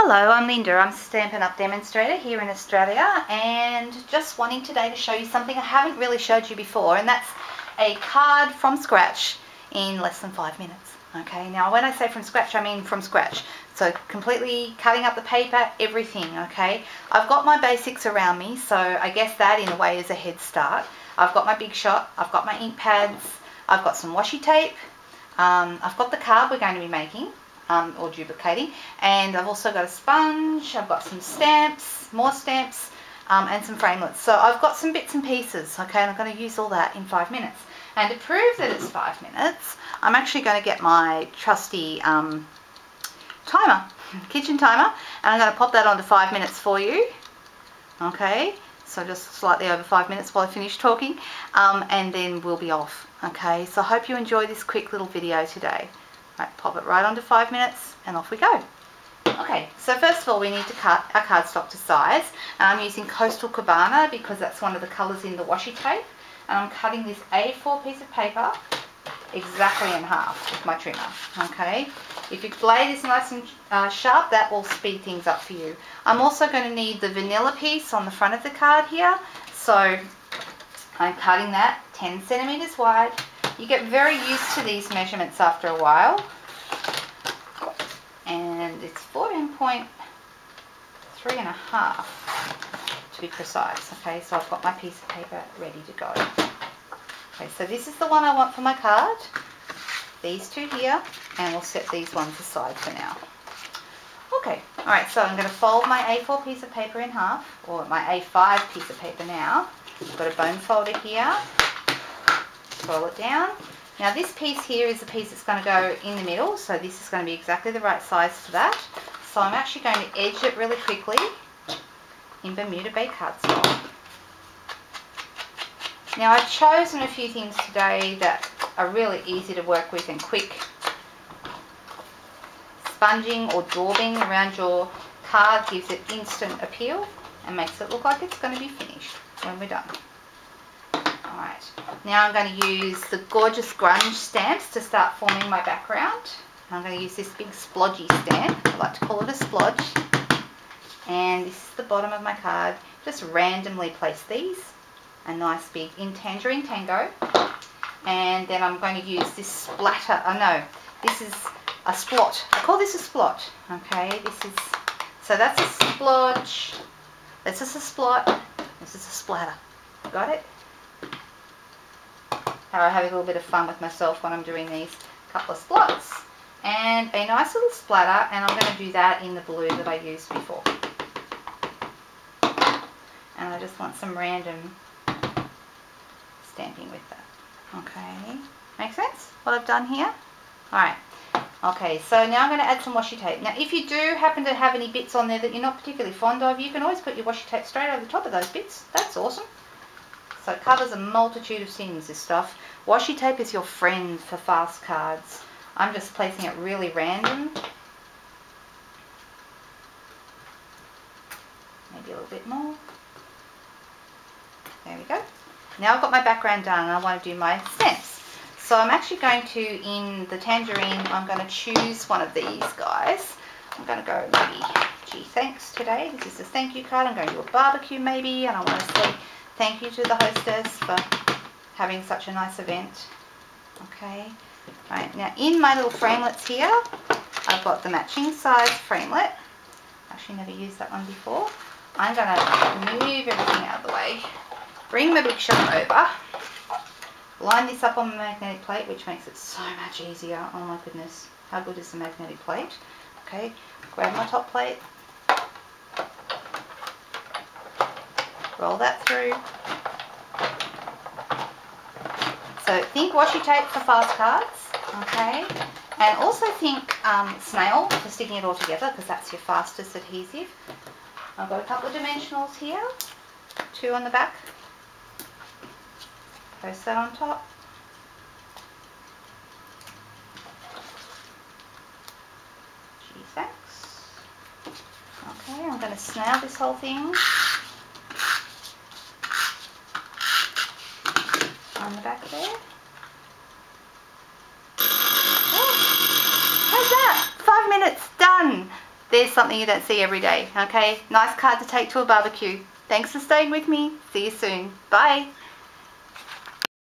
Hello, I'm Linda. I'm a Stampin' Up demonstrator here in Australia, and just wanting today to show you something I haven't really showed you before, and that's a card from scratch in less than 5 minutes. Okay, now when I say from scratch, I mean from scratch. So completely cutting up the paper, everything, okay? I've got my basics around me, so I guess that in a way is a head start. I've got my Big Shot, I've got my ink pads, I've got some washi tape, I've got the card we're going to be making, or duplicating, and I've also got a sponge, I've got some stamps, more stamps, and some framelits. So I've got some bits and pieces, okay, and I'm going to use all that in 5 minutes. And to prove that it's 5 minutes, I'm actually going to get my trusty timer, kitchen timer, and I'm going to pop that on to 5 minutes for you, okay, so just slightly over 5 minutes while I finish talking, and then we'll be off, okay. So I hope you enjoy this quick little video today. Right, pop it right onto 5 minutes and off we go. Okay, so first of all we need to cut our cardstock to size, and I'm using Coastal Cabana because that's one of the colours in the washi tape, and I'm cutting this A4 piece of paper exactly in half with my trimmer, okay. If your blade is nice and sharp, that will speed things up for you. I'm also going to need the vanilla piece on the front of the card here, so I'm cutting that 10 centimeters wide. You get very used to these measurements after a while, and it's 14.3 and a half to be precise. Okay, so I've got my piece of paper ready to go. Okay, so this is the one I want for my card, these two here, and we'll set these ones aside for now. Okay, alright, so I'm going to fold my A4 piece of paper in half, or my A5 piece of paper now. I've got a bone folder here. Roll it down. Now this piece here is the piece that's going to go in the middle, so this is going to be exactly the right size for that. So I'm actually going to edge it really quickly in Bermuda Bay cardstock. Now I've chosen a few things today that are really easy to work with and quick. Sponging or daubing around your card gives it instant appeal and makes it look like it's going to be finished when we're done. Alright, now I'm going to use the Gorgeous Grunge Stamps to start forming my background. I'm going to use this big splodgy stamp. I like to call it a splodge. And this is the bottom of my card. Just randomly place these. A nice big in Tangerine Tango. And then I'm going to use this splatter. Oh no, this is a splot. I call this a splot. Okay, so that's a splodge. This is a splot. This is a splatter. Got it? I have a little bit of fun with myself when I'm doing these couple of splots. And a nice little splatter, and I'm going to do that in the blue that I used before. And I just want some random stamping with that. Okay, make sense what I've done here? Alright, okay, so now I'm going to add some washi tape. Now if you do happen to have any bits on there that you're not particularly fond of, you can always put your washi tape straight over the top of those bits. That's awesome. So it covers a multitude of sins, this stuff. Washi tape is your friend for fast cards. I'm just placing it really random. Maybe a little bit more. There we go. Now I've got my background done and I want to do my stamps. So I'm actually going to, in the tangerine, I'm going to choose one of these guys. I'm going to go maybe, gee, thanks today. This is a thank you card. I'm going to do a barbecue maybe, and I want to say thank you to the hostess for having such a nice event. Okay, right, now in my little framelits here, I've got the matching size framelit. Actually never used that one before. I'm going to move everything out of the way, bring my Big Shot over, line this up on my magnetic plate, which makes it so much easier. Oh my goodness, how good is the magnetic plate? Okay, grab my top plate, roll that through. So think washi tape for fast cards, okay, and also think snail for sticking it all together because that's your fastest adhesive. I've got a couple of dimensionals here, 2 on the back, post that on top. Gee, thanks. Okay, I'm going to snail this whole thing on the back there. Oh, how's that? 5 minutes done. there's something you don't see every day, okay? Nice card to take to a barbecue. Thanks for staying with me. See you soon. Bye.